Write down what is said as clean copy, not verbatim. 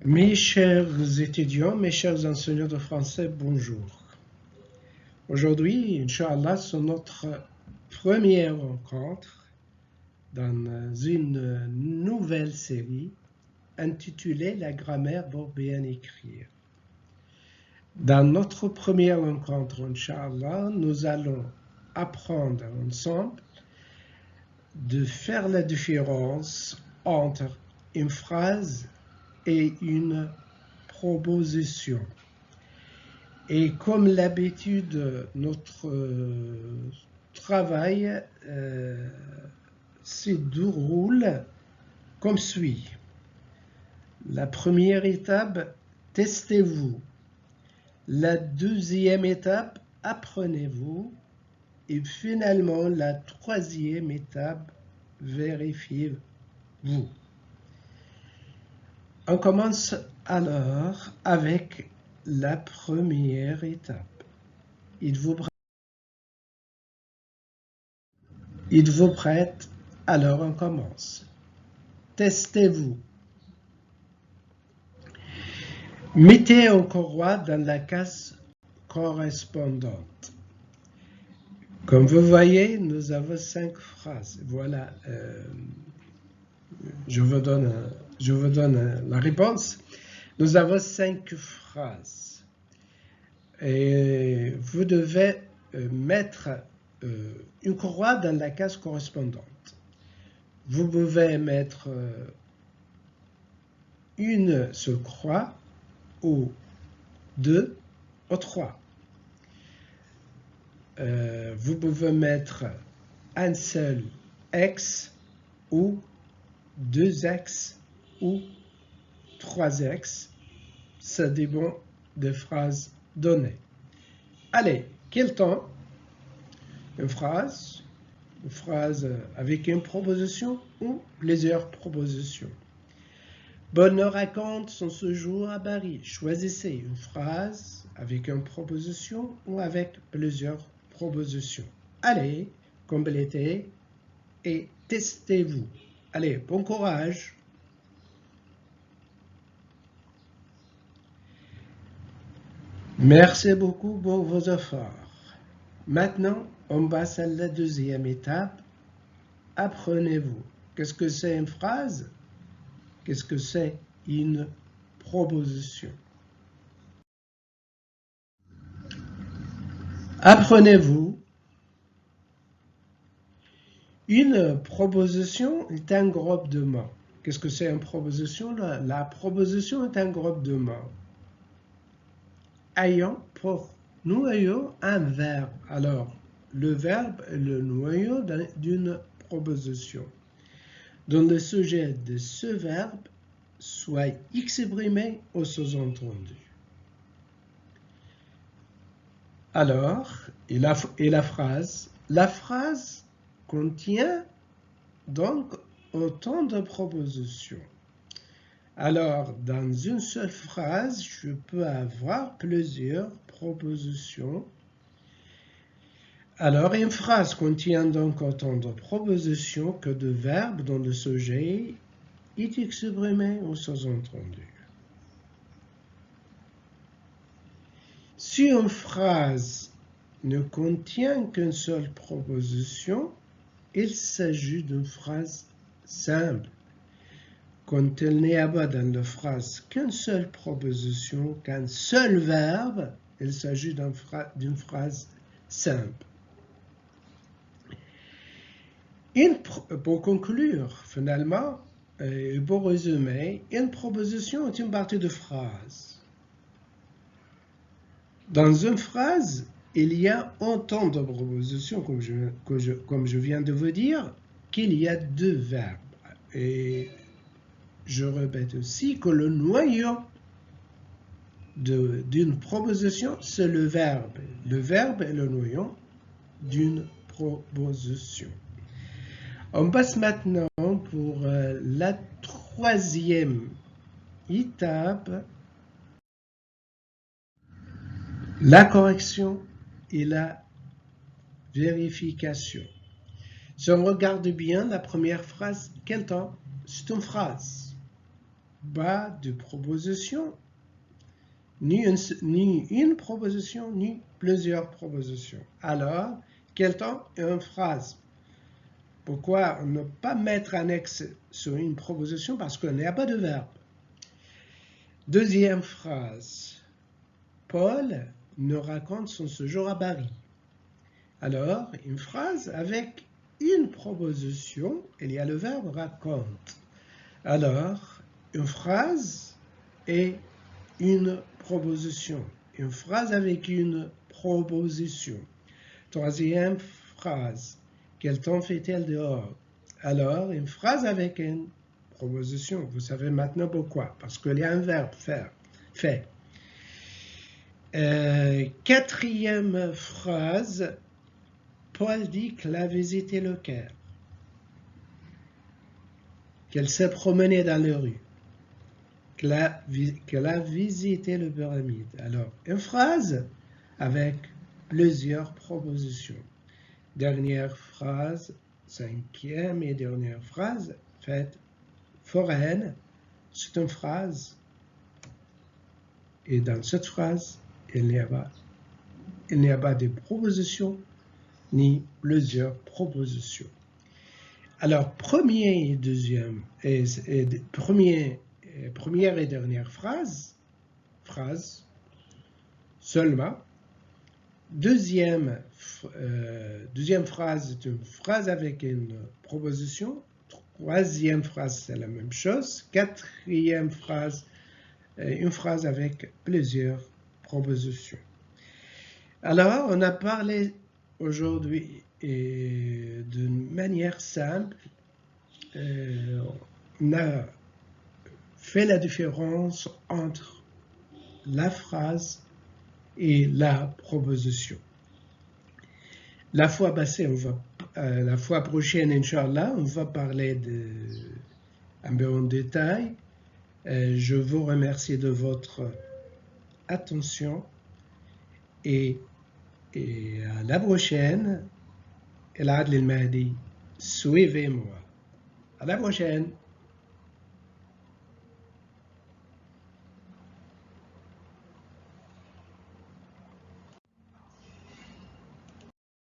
Mes chers étudiants, mes chers enseignants de français, bonjour. Aujourd'hui, Inch'Allah, c'est notre première rencontre dans une nouvelle série intitulée La grammaire pour bien écrire. Dans notre première rencontre, Inch'Allah, nous allons apprendre ensemble de faire la différence entre une phrase et une proposition. Et comme l'habitude, notre travail se déroule comme suit. La première étape, testez-vous. La deuxième étape, apprenez-vous. Et finalement, la troisième étape, vérifiez-vous. On commence alors avec la première étape. Êtes-vous prête? Alors on commence. Testez-vous. Mettez un courroie dans la case correspondante. Comme vous voyez, nous avons 5 phrases. Voilà, je vous donne la réponse. Nous avons 5 phrases. Et vous devez mettre une courroie dans la case correspondante. Vous pouvez mettre une seule croix ou 2 ou 3. Vous pouvez mettre un seul X ou 2 X ou 3 X. Ça dépend des phrases données. Allez, quel temps? Une phrase avec une proposition ou plusieurs propositions. Bonne raconte son séjour à Paris. Choisissez une phrase avec une proposition ou avec plusieurs propositions. Allez, complétez et testez-vous. Allez, bon courage. Merci beaucoup pour vos efforts. Maintenant, on passe à la deuxième étape. Apprenez-vous. Qu'est-ce que c'est une phrase? Qu'est-ce que c'est une proposition? Apprenez-vous. Une proposition est un groupe de mots. Qu'est-ce que c'est une proposition? La proposition est un groupe de mots. Nous ayons un verbe. Alors, le verbe est le noyau d'une proposition, dont le sujet de ce verbe soit exprimé ou sous-entendu. Alors, et la phrase? La phrase contient donc autant de propositions. Alors, dans une seule phrase, je peux avoir plusieurs propositions. Alors, une phrase contient donc autant de propositions que de verbes dont le sujet est exprimé ou sous-entendu. Si une phrase ne contient qu'une seule proposition, il s'agit d'une phrase simple. Quand il n'y a pas dans la phrase qu'une seule proposition, qu'un seul verbe, il s'agit d'une phrase simple. Pour conclure, finalement, et pour résumer, une proposition est une partie de phrase. Dans une phrase, il y a autant de propositions, comme je viens de vous dire, qu'il y a 2 verbes. Et je répète aussi que le noyau d'une proposition, c'est le verbe. Le verbe est le noyau d'une proposition. On passe maintenant pour la troisième étape, la correction et la vérification. Si on regarde bien la première phrase, quel temps? C'est une phrase. pas de proposition, ni une proposition, ni plusieurs propositions. Alors, quel temps? Une phrase. Pourquoi ne pas mettre annexe sur une proposition? Parce qu'il n'y a pas de verbe. Deuxième phrase. Paul nous raconte son séjour à Paris. Alors, une phrase avec une proposition, il y a le verbe raconte. Alors, une phrase et une proposition. Une phrase avec une proposition. Troisième phrase. Quel temps fait-elle dehors? Alors, une phrase avec une proposition. Vous savez maintenant pourquoi. Parce qu'il y a un verbe, faire, fait. Quatrième phrase. Paul dit qu'elle a visité le Caire. Qu'elle s'est promenée dans les rues. Qu'elle a visité le pyramide. Alors, une phrase avec plusieurs propositions. Dernière phrase, cinquième et dernière phrase, faite foraine, c'est une phrase. Et dans cette phrase, il n'y a pas de proposition ni plusieurs propositions. Alors, première et dernière phrase seulement. Deuxième phrase est une phrase avec une proposition. Troisième phrase, c'est la même chose. Quatrième phrase, une phrase avec plusieurs propositions. Alors, on a parlé aujourd'hui d'une manière simple. On a fait la différence entre la phrase et la proposition. La fois prochaine, Inch'Allah, on va parler un peu en détail. Je vous remercie de votre attention et à la prochaine. El Adl El Mahdi, suivez-moi. À la prochaine.